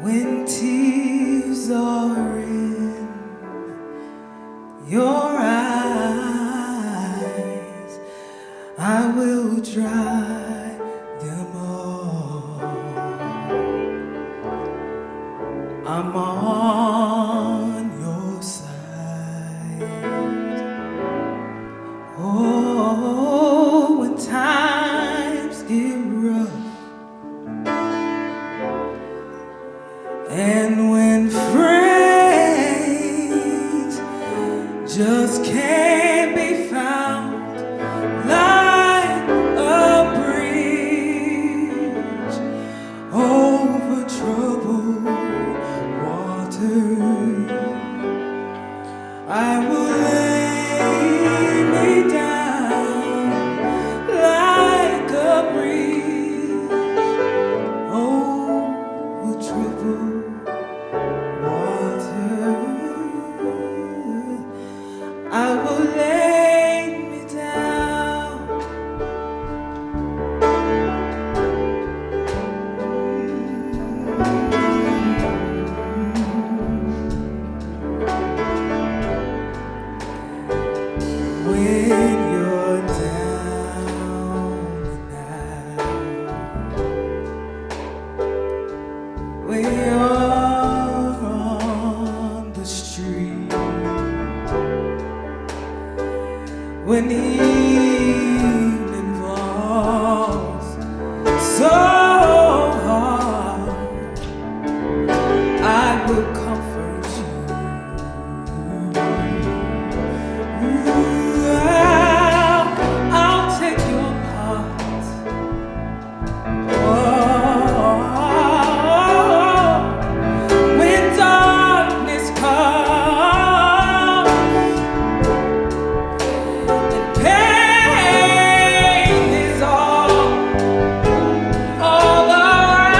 When tears are in your eyes, I will dry them all. I'm on your side. Oh, when times get rough and when friends just can't be found, like a bridge over troubled water, I will lay me down like a bridge over troubled water. I will lay me down. When you're down and out, when you're on the street, when the evening falls so hard, I will comfort you. I'll take your part. Oh, when darkness comes and pain is all around,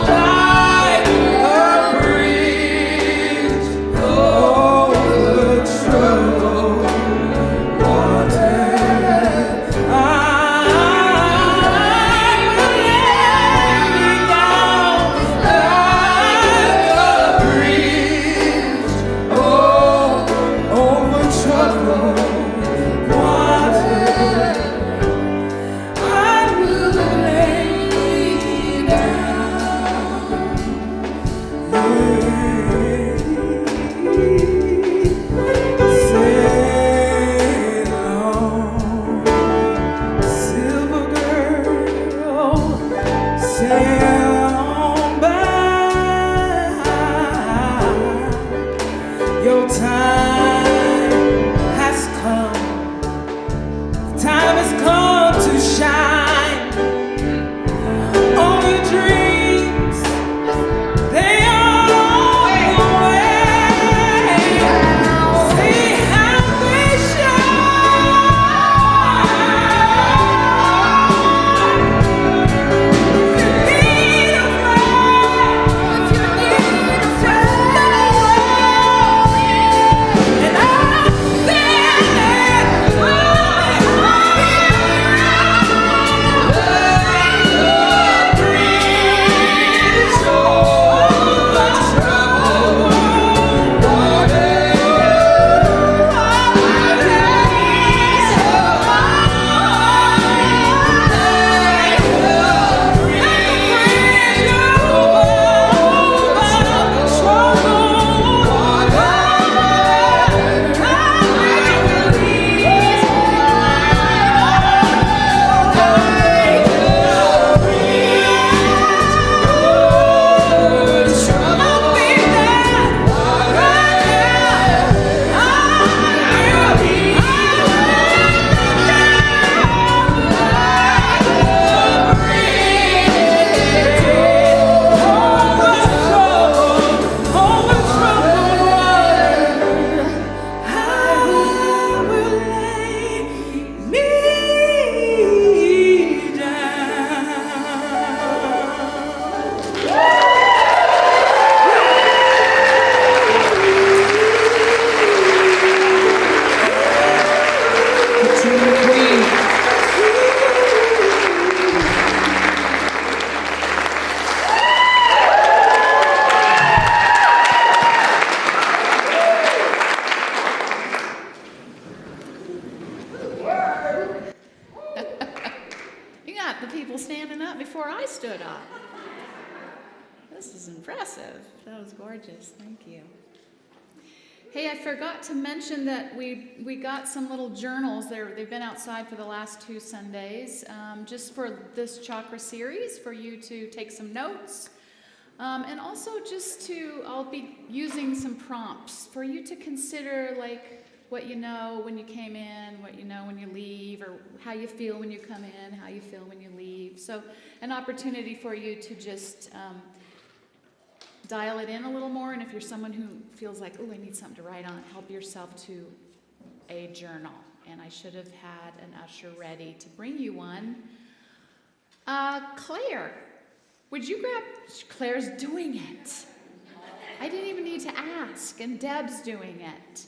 like a bridge over troubled water, I will lay me down like a bridge over troubled water. I will lay me down. Sail on, silver girl, sail on by. Your time has come. The time has come to shine on your dreams. They are on the way. See how they shine. standing up before I stood up. This is impressive. That was gorgeous. Thank you. Hey, I forgot to mention that we got some little journals. They've been outside for the last 2 Sundays, just for this chakra series, for you to take some notes. And also I'll be using some prompts for you to consider, like what you know when you came in, what you know when you leave, or how you feel when you come in, how you feel when you leave. So an opportunity for you to just dial it in a little more, and if you're someone who feels like, oh, I need something to write on, help yourself to a journal. And I should have had an usher ready to bring you one. Claire, would you grab? Claire's doing it. I didn't even need to ask, and Deb's doing it.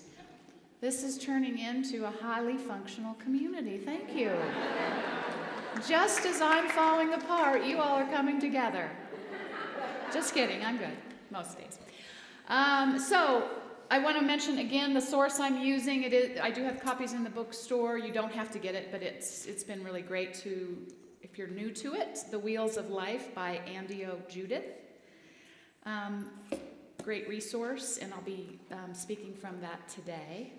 This is turning into a highly functional community. Thank you. Just as I'm falling apart, you all are coming together. Just kidding, I'm good, most days. So I want to mention again the source I'm using. I do have copies in the bookstore. You don't have to get it, but it's been really great to, if you're new to it, The Wheels of Life by Andeo, Judith. Great resource, and I'll be speaking from that today.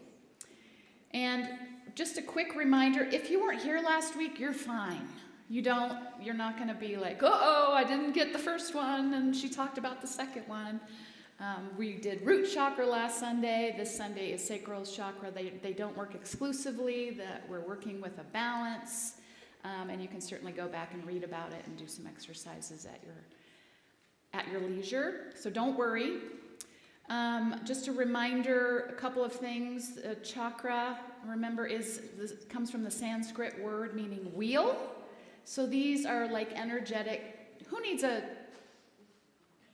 And just a quick reminder, if you weren't here last week, you're fine. You're not going to be like, uh-oh, I didn't get the first one, and she talked about the second one. We did root chakra last Sunday. This Sunday is sacral chakra. They don't work exclusively. That we're working with a balance, and you can certainly go back and read about it and do some exercises at your leisure. So don't worry. Just a reminder, a couple of things. Chakra, remember, comes from the Sanskrit word meaning wheel. So these are like energetic. Who needs a,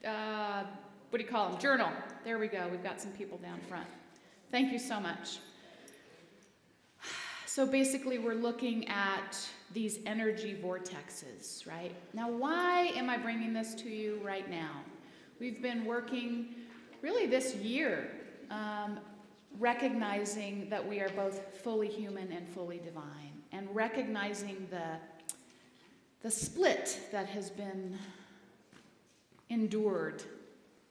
what do you call them? Journal. There we go. We've got some people down front. Thank you so much. So basically we're looking at these energy vortexes, right? Now, why am I bringing this to you right now? We've been working really this year recognizing that we are both fully human and fully divine, and recognizing the split that has been endured,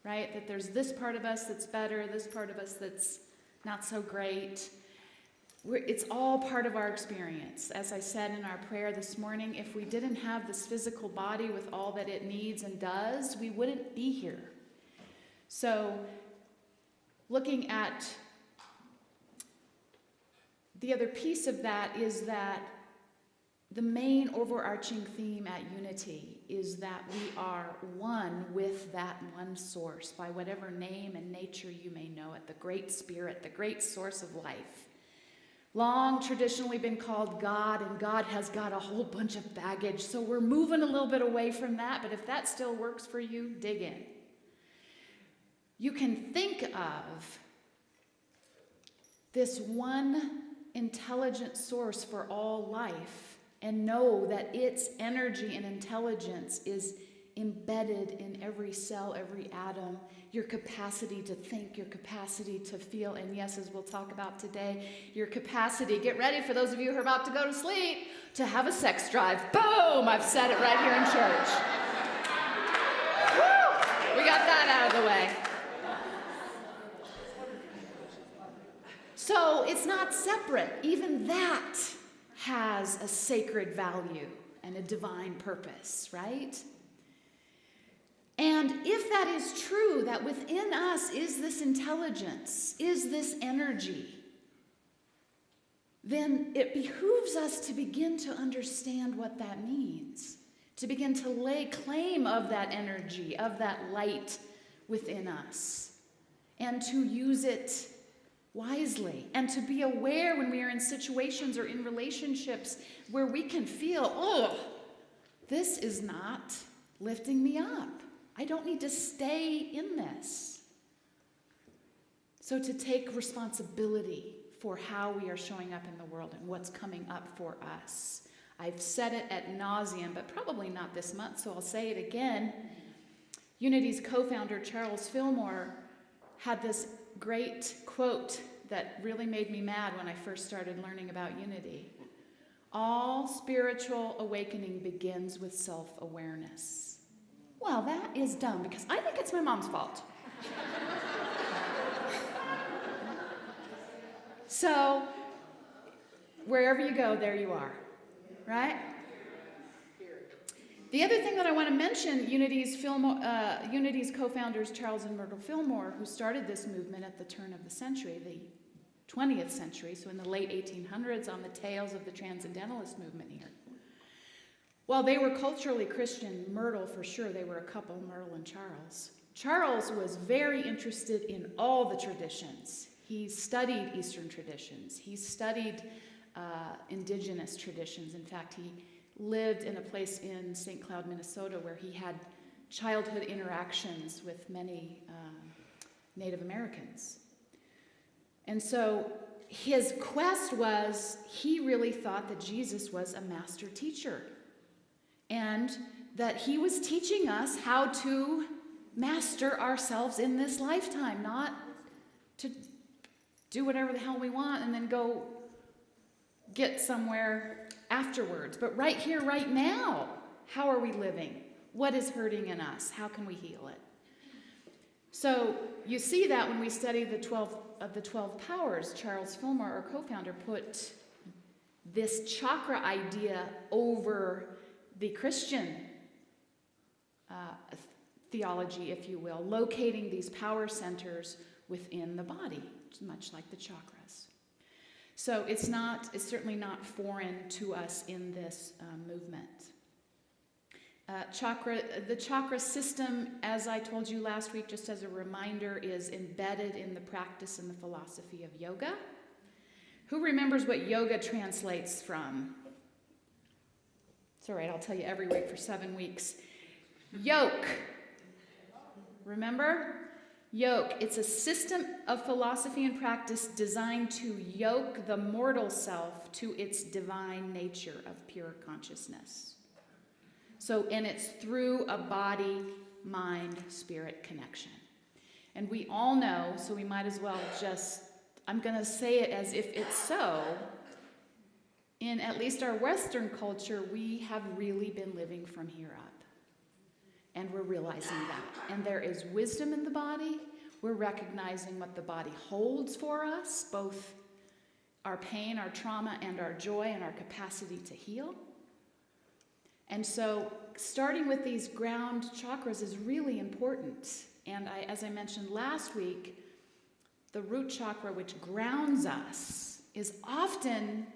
right? That there's this part of us that's better, this part of us that's not so great. It's all part of our experience. As I said in our prayer this morning, if we didn't have this physical body with all that it needs and does, we wouldn't be here. So, looking at the other piece of that is that the main overarching theme at Unity is that we are one with that one source, by whatever name and nature you may know it, the Great Spirit, the great source of life. Long traditionally been called God, and God has got a whole bunch of baggage, so we're moving a little bit away from that, but if that still works for you, dig in. You can think of this one intelligent source for all life and know that its energy and intelligence is embedded in every cell, every atom, your capacity to think, your capacity to feel, and yes, as we'll talk about today, your capacity, get ready for those of you who are about to go to sleep, to have a sex drive. Boom! I've said it right here in church. Woo! We got that out of the way. So it's not separate. Even that has a sacred value and a divine purpose, right? And if that is true, that within us is this intelligence, is this energy, then it behooves us to begin to understand what that means, to begin to lay claim of that energy, of that light within us, and to use it wisely, and to be aware when we are in situations or in relationships where we can feel, oh, this is not lifting me up. I don't need to stay in this. So to take responsibility for how we are showing up in the world and what's coming up for us. I've said it ad nauseum, but probably not this month, so I'll say it again. Unity's co-founder, Charles Fillmore, had this great quote that really made me mad when I first started learning about Unity. All spiritual awakening begins with self-awareness. Well, that is dumb because I think it's my mom's fault. So, wherever you go, there you are, right? The other thing that I want to mention, Unity's co-founders Charles and Myrtle Fillmore, who started this movement at the turn of the century, the 20th century, so in the late 1800s, on the tails of the Transcendentalist movement here. While they were culturally Christian, Myrtle for sure, they were a couple, Myrtle and Charles. Charles was very interested in all the traditions. He studied Eastern traditions. He studied indigenous traditions. In fact, he lived in a place in St. Cloud, Minnesota, where he had childhood interactions with many Native Americans. And so his quest was, he really thought that Jesus was a master teacher and that he was teaching us how to master ourselves in this lifetime, not to do whatever the hell we want and then go get somewhere afterwards. But right here, right now, how are we living? What is hurting in us? How can we heal it? So you see that when we study the 12 powers, Charles Fillmore, our co-founder, put this chakra idea over the Christian theology, if you will, locating these power centers within the body, much like the chakras. So it's certainly not foreign to us in this movement. The chakra system, as I told you last week, just as a reminder, is embedded in the practice and the philosophy of yoga. Who remembers what yoga translates from? It's all right, I'll tell you every week for 7 weeks. Yoke. Remember? Yoke. It's a system of philosophy and practice designed to yoke the mortal self to its divine nature of pure consciousness. So, and it's through a body, mind, spirit connection. And we all know, so we might as well I'm going to say it as if it's so. In at least our Western culture, we have really been living from here up. And we're realizing that. And there is wisdom in the body. We're recognizing what the body holds for us, both our pain, our trauma, and our joy, and our capacity to heal. And so starting with these ground chakras is really important. And as I mentioned last week, the root chakra, which grounds us, is often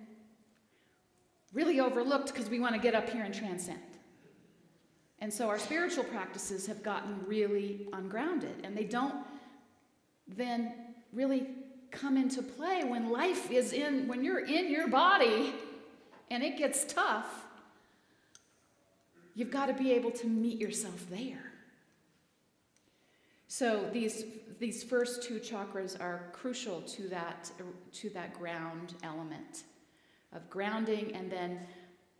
really overlooked because we want to get up here and transcend. And so our spiritual practices have gotten really ungrounded, and they don't then really come into play when when you're in your body and it gets tough. You've got to be able to meet yourself there. So these first two chakras are crucial to that ground element of grounding, and then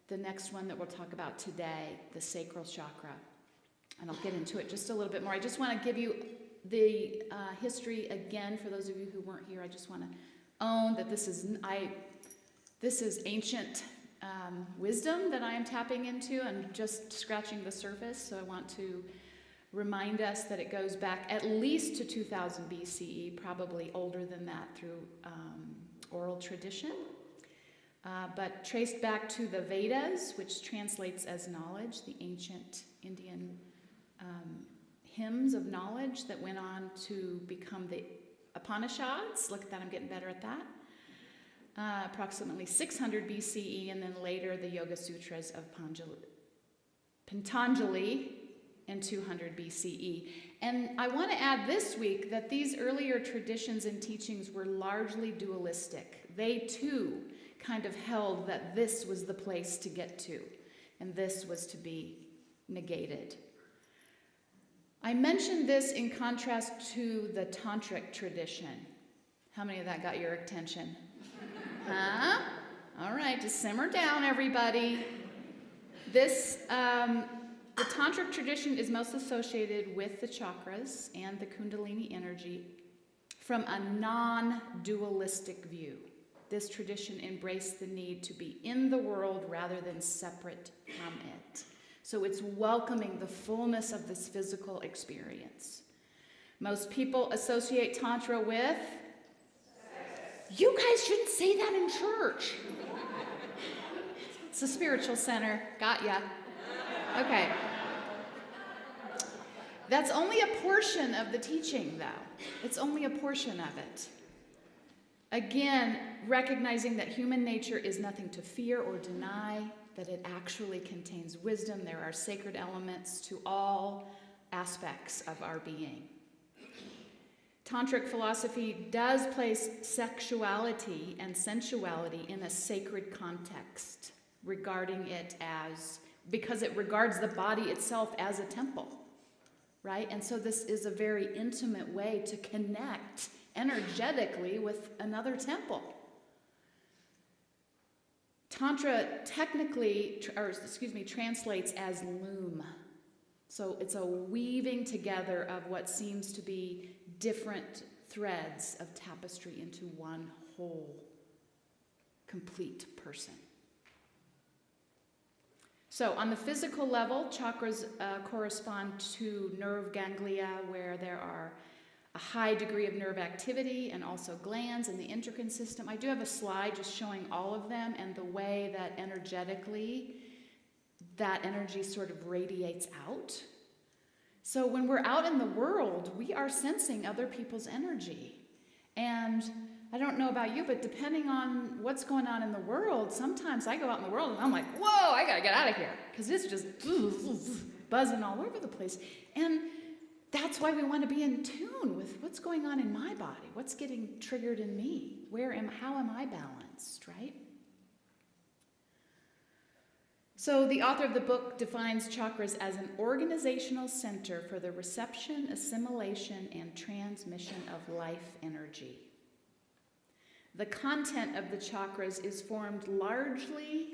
the next one that we'll talk about today, the sacral chakra. And I'll get into it just a little bit more. I just want to give you the history again for those of you who weren't here. I just want to own that this is ancient wisdom that I am tapping into and just scratching the surface. So I want to remind us that it goes back at least to 2000 BCE, probably older than that through oral tradition. But traced back to the Vedas, which translates as knowledge, the ancient Indian hymns of knowledge that went on to become the Upanishads. Look at that, I'm getting better at that. Approximately 600 BCE, and then later the Yoga Sutras of Patanjali in 200 BCE. And I want to add this week that these earlier traditions and teachings were largely dualistic. They too kind of held that this was the place to get to, and this was to be negated. I mentioned this in contrast to the Tantric tradition. How many of that got your attention? Huh? All right, just simmer down, everybody. The Tantric tradition is most associated with the chakras and the Kundalini energy from a non-dualistic view. this tradition embraced the need to be in the world rather than separate from it. So it's welcoming the fullness of this physical experience. Most people associate Tantra with sex. You guys shouldn't say that in church. It's a spiritual center. Got ya. Okay. That's only a portion of the teaching, though. It's only a portion of it. Again, recognizing that human nature is nothing to fear or deny, that it actually contains wisdom. There are sacred elements to all aspects of our being. Tantric philosophy does place sexuality and sensuality in a sacred context, regarding it as, because it regards the body itself as a temple, right? And so this is a very intimate way to connect energetically with another temple. Tantra translates as loom. So it's a weaving together of what seems to be different threads of tapestry into one whole, complete person. So on the physical level, chakras correspond to nerve ganglia where there are a high degree of nerve activity and also glands in the endocrine system. I do have a slide just showing all of them and the way that energetically that energy sort of radiates out. So when we're out in the world, we are sensing other people's energy. And I don't know about you, but depending on what's going on in the world, sometimes I go out in the world and I'm like, whoa, I gotta get out of here, because it's just buzzing all over the place. And that's why we want to be in tune with what's going on in my body, what's getting triggered in me, how am I balanced, right? So the author of the book defines chakras as an organizational center for the reception, assimilation, and transmission of life energy. The content of the chakras is formed largely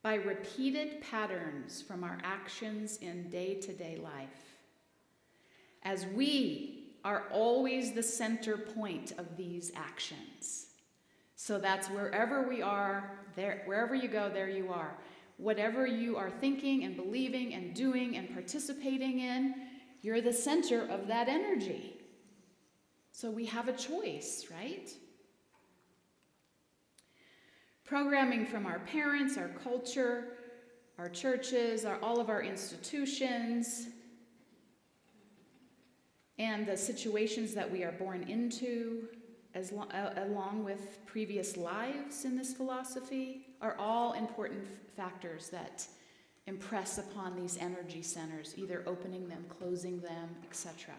by repeated patterns from our actions in day-to-day life, as we are always the center point of these actions. So that's wherever we are, there, wherever you go, there you are. Whatever you are thinking and believing and doing and participating in, you're the center of that energy. So we have a choice, right? Programming from our parents, our culture, our churches, all of our institutions, and the situations that we are born into, along with previous lives in this philosophy, are all important factors that impress upon these energy centers, either opening them, closing them, etc.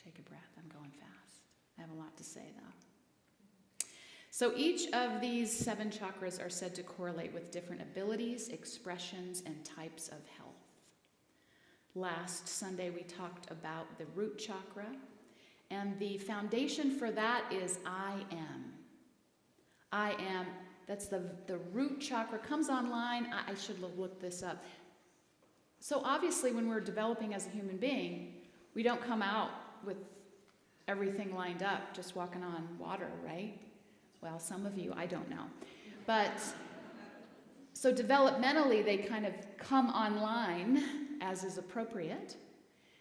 Take a breath, I'm going fast. I have a lot to say though. So each of these 7 chakras are said to correlate with different abilities, expressions, and types of health. Last Sunday we talked about the root chakra, and the foundation for that is I am. I am, that's the root chakra, comes online. I should have looked this up. So obviously when we're developing as a human being, we don't come out with everything lined up, just walking on water, right? Well, some of you, I don't know. But, so developmentally, they kind of come online as is appropriate.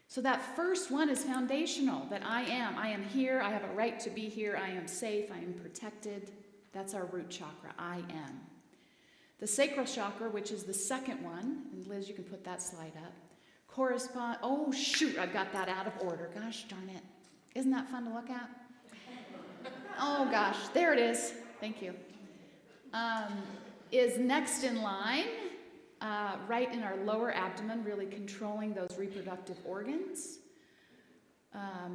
So that first one is foundational, that I am here, I have a right to be here, I am safe, I am protected. That's our root chakra, I am. The sacral chakra, which is the second one, and Liz, you can put that slide up, oh shoot, I've got that out of order, gosh darn it. Isn't that fun to look at? Oh gosh, there it is, thank you. Is next in line, right in our lower abdomen, really controlling those reproductive organs. Let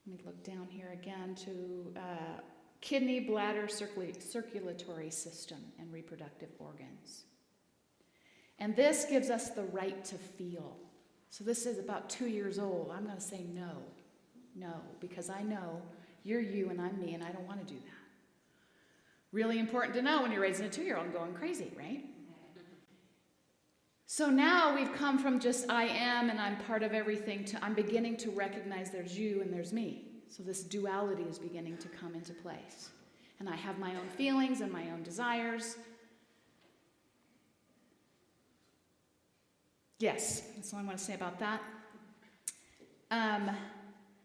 me look down here again to kidney, bladder, circulatory system, and reproductive organs. And this gives us the right to feel. So this is about 2 years old. I'm going to say no, because I know you're you and I'm me, and I don't want to do that. Really important to know when you're raising a 2-year-old and going crazy, right? So now we've come from just I am and I'm part of everything to I'm beginning to recognize there's you and there's me. So this duality is beginning to come into place. And I have my own feelings and my own desires. Yes, that's all I want to say about that.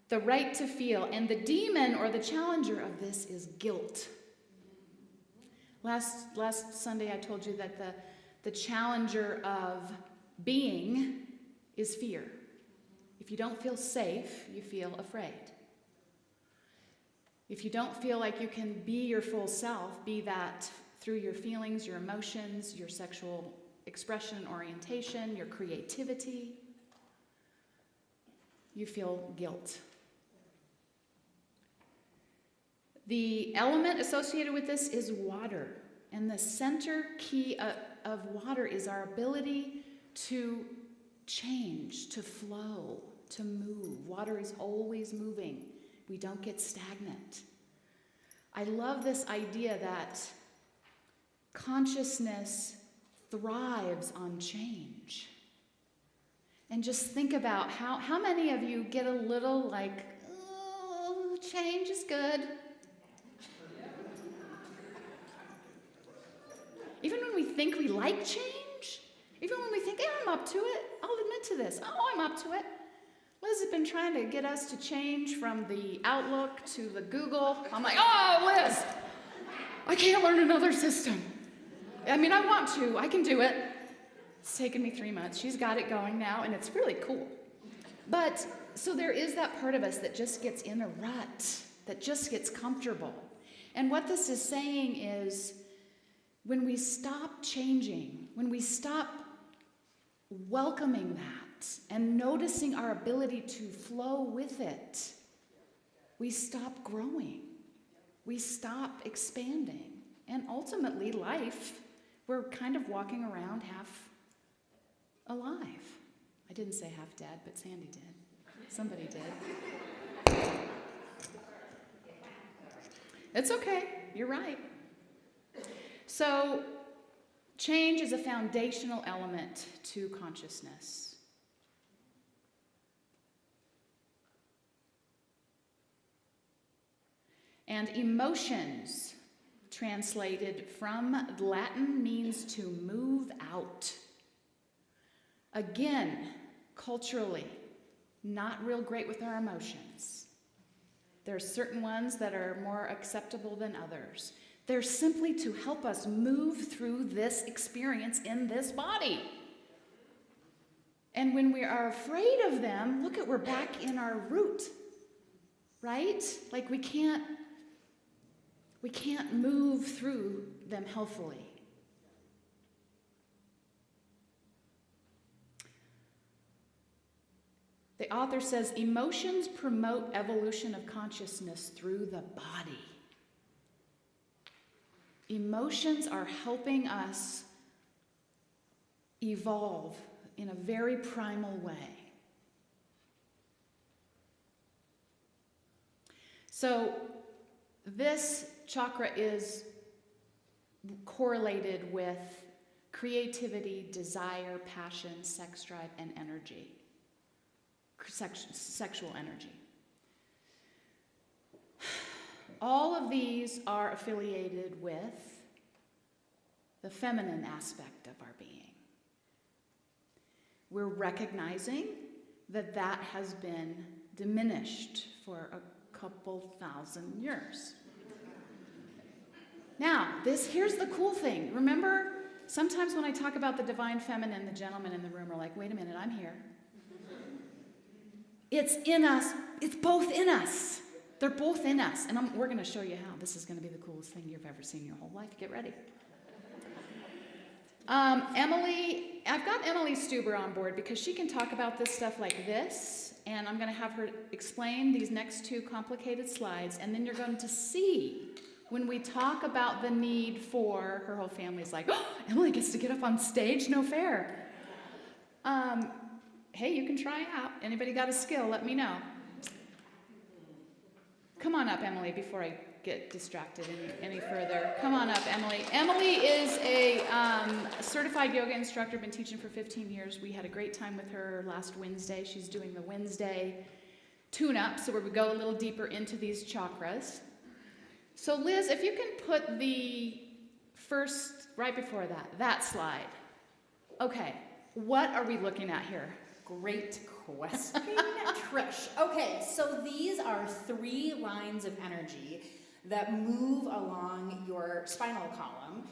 The right to feel. And the demon or the challenger of this is guilt. Last Sunday I told you that the challenger of being is fear. If you don't feel safe, you feel afraid. If you don't feel like you can be your full self, be that through your feelings, your emotions, your sexual expression, orientation, your creativity, you feel guilt. The element associated with this is water. And the center key of water is our ability to change, to flow, to move. Water is always moving. We don't get stagnant. I love this idea that consciousness thrives on change. And just think about how many of you get a little like, oh, change is good. Even when we think we like change, even when we think, yeah, I'm up to it, I'll admit to this. Oh, I'm up to it. Liz has been trying to get us to change from the Outlook to the Google. I'm like, oh, Liz, I can't learn another system. I mean, I want to. I can do it. It's taken me 3 months. She's got it going now, and it's really cool. But, so there is that part of us that just gets in a rut, that just gets comfortable. And what this is saying is, when we stop changing, when we stop welcoming that and noticing our ability to flow with it, we stop growing. We stop expanding. And ultimately, life, we're kind of walking around half alive. I didn't say half dead, but Sandy did. Somebody did. It's okay. You're right. So, change is a foundational element to consciousness. And emotions, translated from Latin, means to move out. Again, culturally, not real great with our emotions. There are certain ones that are more acceptable than others. They're simply to help us move through this experience in this body. And when we are afraid of them, look at, we're back in our root, right? Like we can't move through them healthfully. The author says, emotions promote evolution of consciousness through the body. Emotions are helping us evolve in a very primal way. So this chakra is correlated with creativity, desire, passion, sex drive, and energy. Sexual energy. All of these are affiliated with the feminine aspect of our being. We're recognizing that that has been diminished for a couple thousand years. Now, here's the cool thing. Remember, sometimes when I talk about the divine feminine, the gentlemen in the room are like, wait a minute, I'm here. It's in us. It's both in us. They're both in us. And we're going to show you how. This is going to be the coolest thing you've ever seen in your whole life. Get ready. I've got Emily Stuber on board because she can talk about this stuff like this. And I'm going to have her explain these next two complicated slides. And then you're going to see when we talk about the need for, her whole family's like, oh, Emily gets to get up on stage? No fair. Hey, you can try out. Anybody got a skill? Let me know. Come on up, Emily, before I get distracted any further. Come on up, Emily. Emily is a certified yoga instructor, been teaching for 15 years. We had a great time with her last Wednesday. She's doing the Wednesday tune-up, so where we go a little deeper into these chakras. So Liz, if you can put the first, right before that slide. Okay, what are we looking at here? Great question, Trish. Okay, so these are 3 lines of energy that move along your spinal column.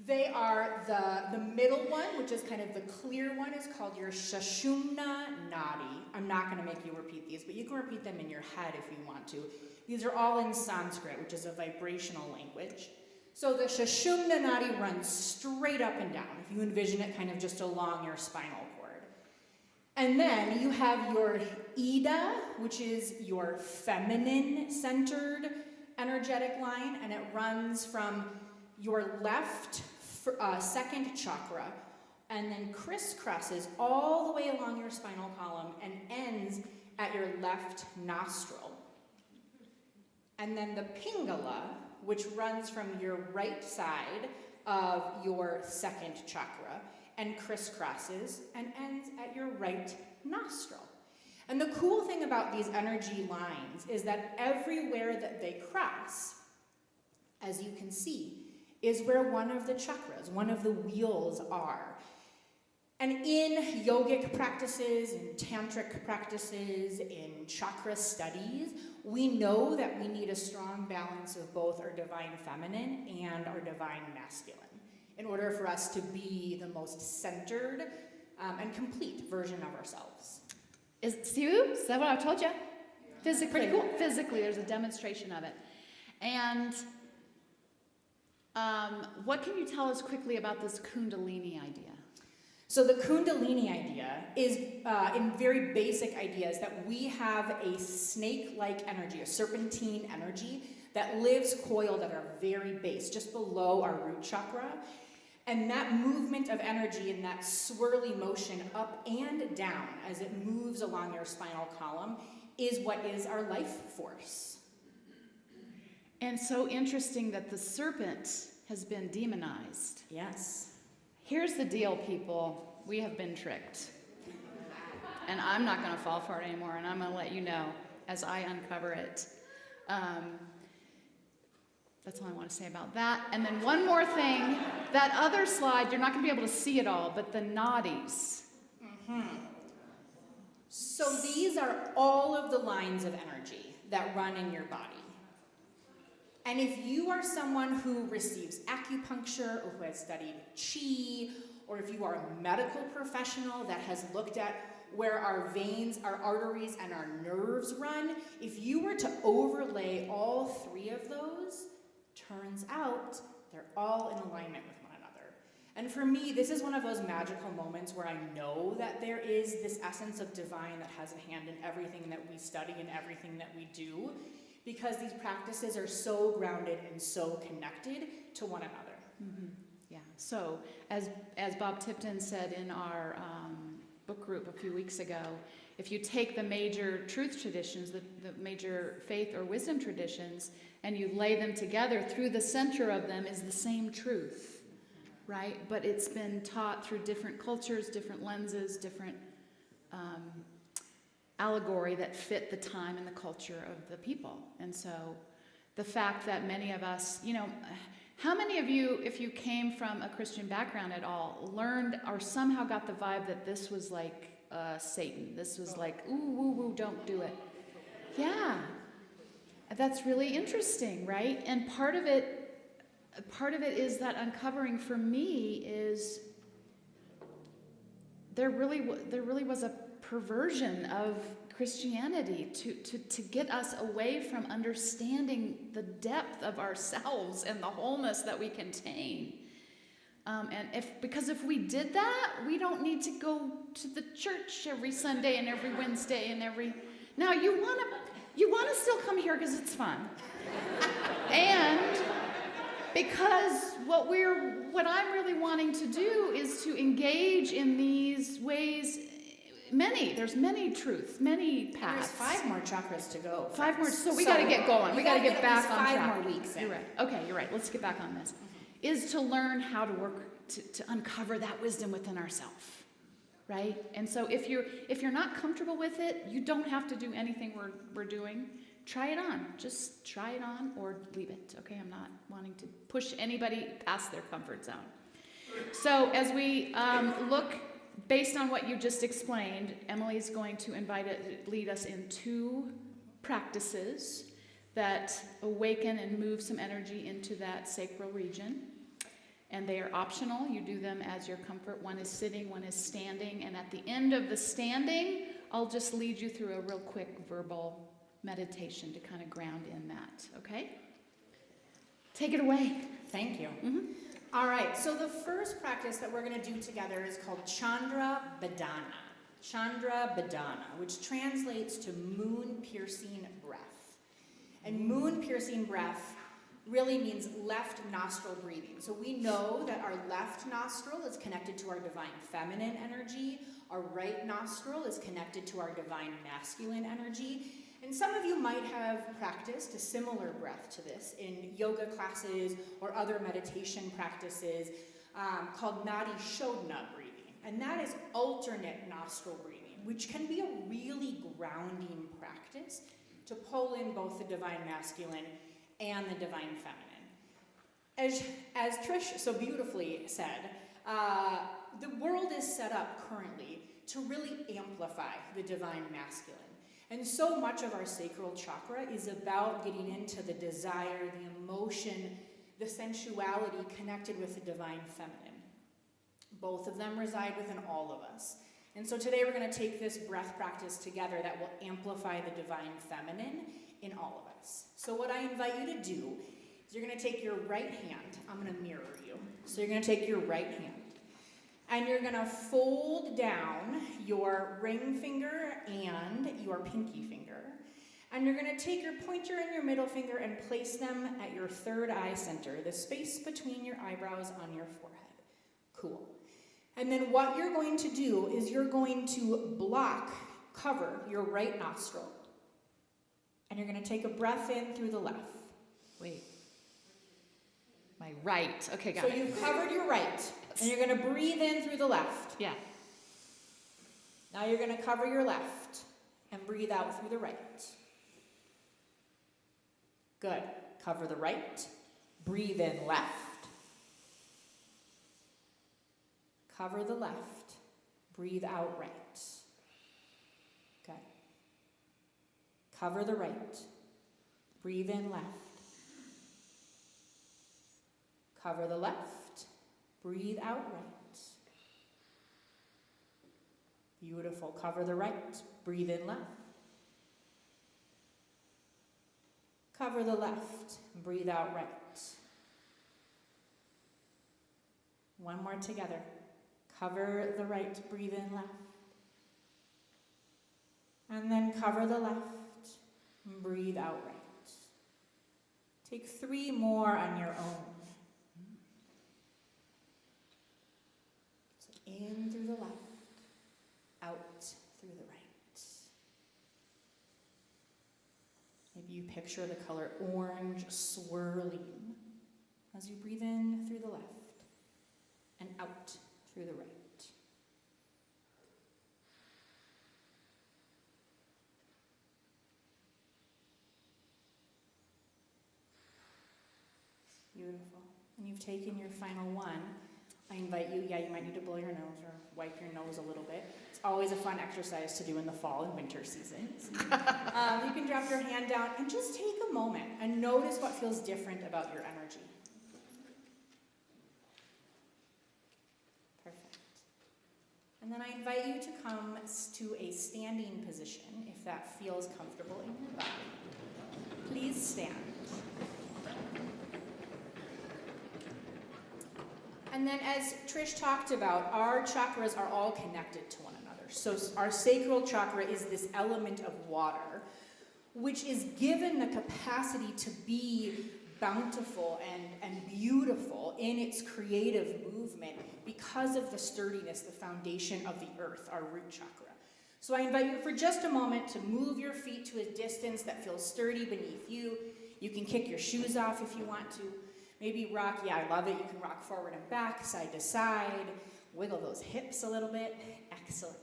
They are the middle one, which is kind of the clear one, is called your Sushumna Nadi. I'm not going to make you repeat these, but you can repeat them in your head if you want to. These are all in Sanskrit, which is a vibrational language. So the Sushumna Nadi runs straight up and down, if you envision it kind of just along your spinal cord. And then you have your Ida, which is your feminine-centered energetic line, and it runs from your left second chakra, and then crisscrosses all the way along your spinal column and ends at your left nostril. And then the Pingala, which runs from your right side of your second chakra and crisscrosses and ends at your right nostril. And the cool thing about these energy lines is that everywhere that they cross, as you can see, is where one of the chakras, one of the wheels are. And in yogic practices, in tantric practices, in chakra studies, we know that we need a strong balance of both our divine feminine and our divine masculine in order for us to be the most centered and complete version of ourselves. Is that what I told you? Physically. Pretty cool. Physically, there's a demonstration of it. And what can you tell us quickly about this Kundalini idea? So the Kundalini idea is, in very basic ideas, that we have a snake-like energy, a serpentine energy, that lives coiled at our very base, just below our root chakra. And that movement of energy and that swirly motion up and down as it moves along your spinal column is what is our life force. And so interesting that the serpent has been demonized. Yes. Here's the deal, people. We have been tricked. And I'm not going to fall for it anymore, and I'm going to let you know as I uncover it. That's all I want to say about that. And then one more thing. That other slide, you're not going to be able to see it all, but the Knotties. Mm-hmm. So these are all of the lines of energy that run in your body. And if you are someone who receives acupuncture or who has studied Qi, or if you are a medical professional that has looked at where our veins, our arteries, and our nerves run, if you were to overlay all 3 of those, turns out they're all in alignment with one another. And for me, this is one of those magical moments where I know that there is this essence of divine that has a hand in everything that we study and everything that we do, because these practices are so grounded and so connected to one another. Mm-hmm. Yeah. So, as Bob Tipton said in our book group a few weeks ago, if you take the major truth traditions, the major faith or wisdom traditions, and you lay them together, through the center of them is the same truth, right? But it's been taught through different cultures, different lenses, different allegory that fit the time and the culture of the people. And so the fact that many of us, how many of you, if you came from a Christian background at all, learned or somehow got the vibe that this was like Satan? This was like, ooh, woo, woo, don't do it. Yeah. That's really interesting, right? And part of it is that uncovering for me is there really was a perversion of Christianity to get us away from understanding the depth of ourselves and the wholeness that we contain. Because if we did that, we don't need to go to the church every Sunday and every Wednesday and every. Now you want to still come here because it's fun, and because what I'm really wanting to do is to engage in these ways there's many truths, many And paths. there's 5 more chakras to go. 5 more, so we So got to get going. We got to get back on 5 track. more weeks in. You're right. Okay, you're right. Let's get back on this. Is to learn how to work, to uncover that wisdom within ourselves, right? And so if you're not comfortable with it, you don't have to do anything we're doing. Try it on. Just try it on or leave it, okay? I'm not wanting to push anybody past their comfort zone. So as we look, based on what you just explained, Emily is going to lead us in 2 practices that awaken and move some energy into that sacral region. And they are optional. You do them as your comfort. One is sitting, one is standing. And at the end of the standing, I'll just lead you through a real quick verbal meditation to kind of ground in that, okay? Take it away. Thank you. All right, so the first practice that we're going to do together is called Chandra Badana. Chandra Badana, which translates to moon-piercing breath. And moon-piercing breath really means left nostril breathing. So we know that our left nostril is connected to our divine feminine energy. Our right nostril is connected to our divine masculine energy. And some of you might have practiced a similar breath to this in yoga classes or other meditation practices called Nadi Shodhana breathing. And that is alternate nostril breathing, which can be a really grounding practice to pull in both the divine masculine and the divine feminine. As Trish so beautifully said, the world is set up currently to really amplify the divine masculine. And so much of our sacral chakra is about getting into the desire, the emotion, the sensuality connected with the divine feminine. Both of them reside within all of us. And so today we're going to take this breath practice together that will amplify the divine feminine in all of us. So what I invite you to do is you're going to take your right hand. I'm going to mirror you. So you're going to take your right hand. And you're going to fold down your ring finger and your pinky finger. And you're going to take your pointer and your middle finger and place them at your third eye center, the space between your eyebrows on your forehead. Cool. And then what you're going to do is you're going to cover your right nostril. And you're going to take a breath in through the left. Wait. My right. Okay, got it. So you've covered your right. And you're going to breathe in through the left. Yeah. Now you're going to cover your left and breathe out through the right. Good. Cover the right. Breathe in left. Cover the left. Breathe out right. Good. Cover the right. Breathe in left. Cover the left. Breathe out right. Beautiful. Cover the right. Breathe in left. Cover the left. Breathe out right. One more together. Cover the right. Breathe in left. And then cover the left. Breathe out right. Take 3 more on your own. In through the left, out through the right. Maybe you picture the color orange swirling as you breathe in through the left and out through the right. Beautiful. And you've taken your final one. I invite you, you might need to blow your nose or wipe your nose a little bit. It's always a fun exercise to do in the fall and winter seasons. You can drop your hand down and just take a moment and notice what feels different about your energy. Perfect. And then I invite you to come to a standing position if that feels comfortable in your body. Please stand. And then as Trish talked about, our chakras are all connected to one another. So our sacral chakra is this element of water, which is given the capacity to be bountiful and beautiful in its creative movement because of the sturdiness, the foundation of the earth, our root chakra. So I invite you for just a moment to move your feet to a distance that feels sturdy beneath you. You can kick your shoes off if you want to. Maybe rock, yeah, I love it. You can rock forward and back, side to side. Wiggle those hips a little bit. Excellent.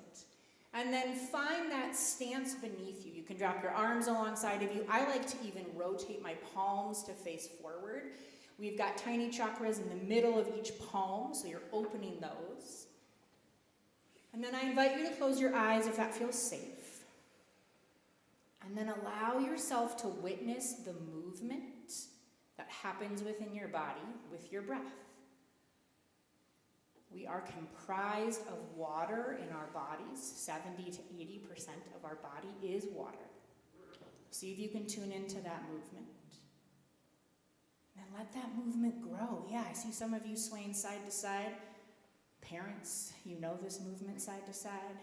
And then find that stance beneath you. You can drop your arms alongside of you. I like to even rotate my palms to face forward. We've got tiny chakras in the middle of each palm, so you're opening those. And then I invite you to close your eyes if that feels safe. And then allow yourself to witness the movement that happens within your body with your breath. We are comprised of water in our bodies. 70 to 80% of our body is water. See if you can tune into that movement. And let that movement grow. Yeah, I see some of you swaying side to side. Parents, you know this movement side to side.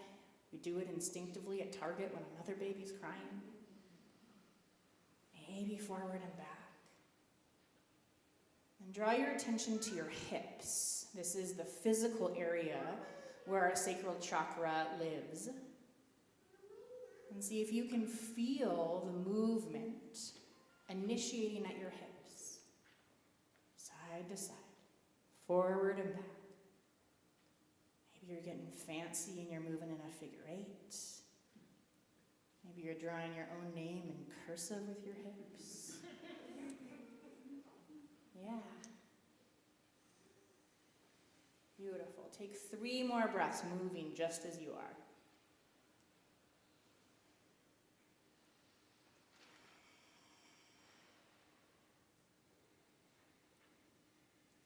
We do it instinctively at Target when another baby's crying. Maybe forward and back. And draw your attention to your hips. This is the physical area where our sacral chakra lives. And see if you can feel the movement initiating at your hips. Side to side, forward and back. Maybe you're getting fancy and you're moving in a figure 8. Maybe you're drawing your own name in cursive with your hips. Yeah. Beautiful. Take 3 more breaths, moving just as you are.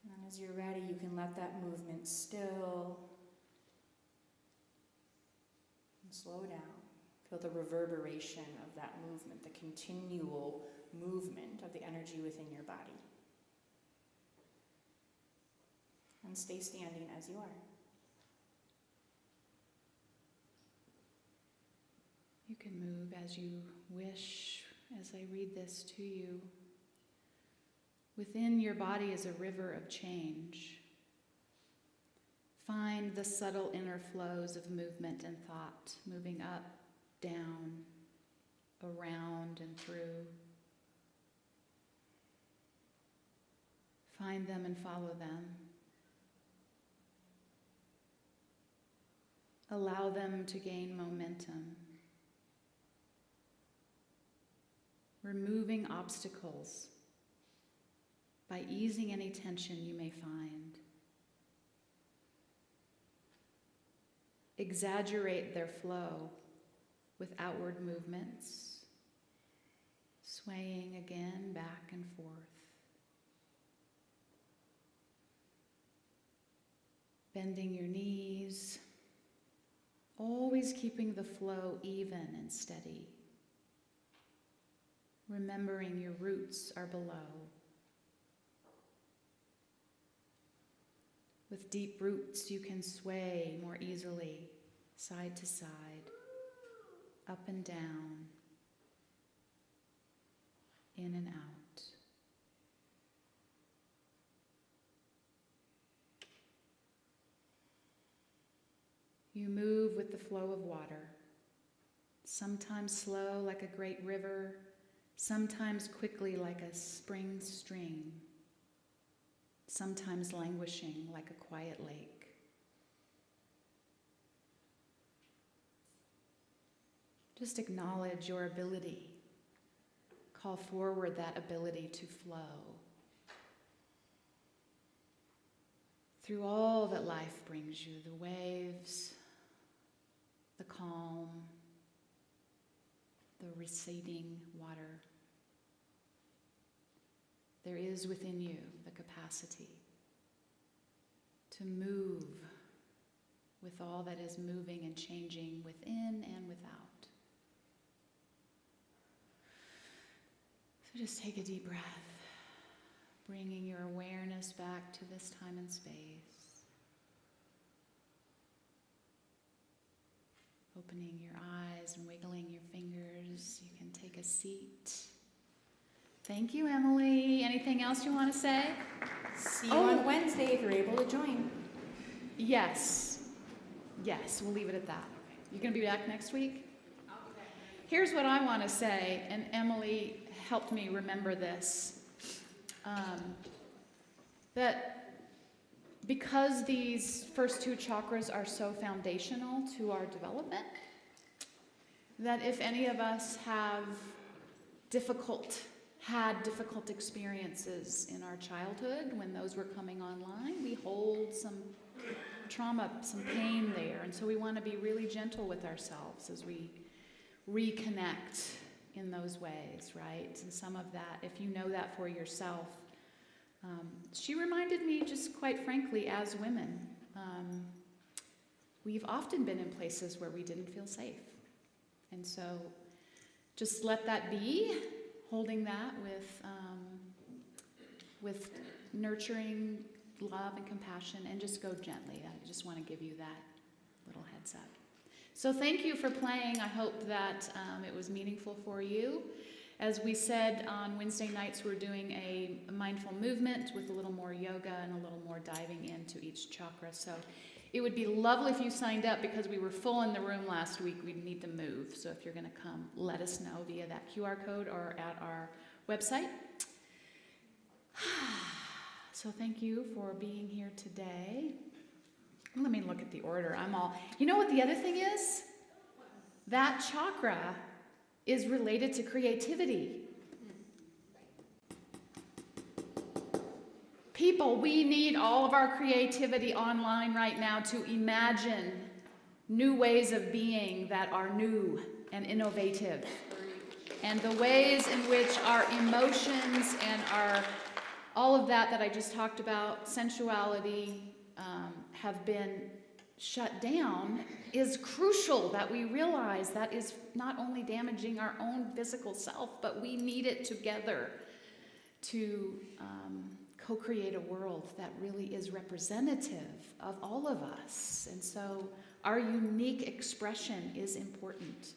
And as you're ready, you can let that movement still and slow down. Feel the reverberation of that movement, the continual movement of the energy within your body. And stay standing as you are. You can move as you wish as I read this to you. Within your body is a river of change. Find the subtle inner flows of movement and thought, moving up, down, around, and through. Find them and follow them. Allow them to gain momentum. Removing obstacles by easing any tension you may find. Exaggerate their flow with outward movements, swaying again back and forth. Bending your knees, always keeping the flow even and steady. Remembering your roots are below. With deep roots, you can sway more easily, side to side, up and down, in and out. You move with the flow of water, sometimes slow like a great river, sometimes quickly like a spring stream, sometimes languishing like a quiet lake. Just acknowledge your ability. Call forward that ability to flow through all that life brings you, the waves, the calm, the receding water. There is within you the capacity to move with all that is moving and changing within and without. So just take a deep breath, bringing your awareness back to this time and space. Opening your eyes and wiggling your fingers. You can take a seat. Thank you, Emily. Anything else you want to say? See you on Wednesday if you're able to join. Yes. Yes, we'll leave it at that. You going to be back next week? Here's what I want to say, and Emily helped me remember this, that because these first two chakras are so foundational to our development, that if any of us have had difficult experiences in our childhood when those were coming online, we hold some trauma, some pain there, and so we want to be really gentle with ourselves as we reconnect in those ways, right? And some of that, if you know that for yourself, she reminded me, just quite frankly, as women, we've often been in places where we didn't feel safe. And so just let that be, holding that with nurturing love and compassion, and just go gently. I just want to give you that little heads up. So thank you for playing. I hope that it was meaningful for you. As we said, on Wednesday nights, we're doing a mindful movement with a little more yoga and a little more diving into each chakra. So it would be lovely if you signed up, because we were full in the room last week. We need to move. So if you're going to come, let us know via that QR code or at our website. So thank you for being here today. Let me look at the order. You know what the other thing is? That chakra is related to creativity. People, we need all of our creativity online right now to imagine new ways of being that are new and innovative. And the ways in which our emotions and all of that I just talked about, sensuality, have been shut down, is crucial that we realize that is not only damaging our own physical self, but we need it together to co-create a world that really is representative of all of us. And so our unique expression is important.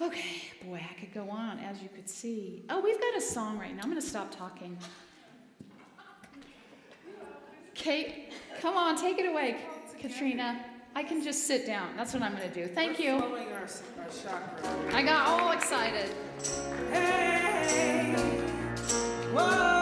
Okay, boy, I could go on, as you could see. Oh, we've got a song right now. I'm going to stop talking. Kate, come on, take it away, Katrina. I can just sit down. That's what I'm going to do. Thank you. Flowing our chakra. I got all excited. Hey, whoa.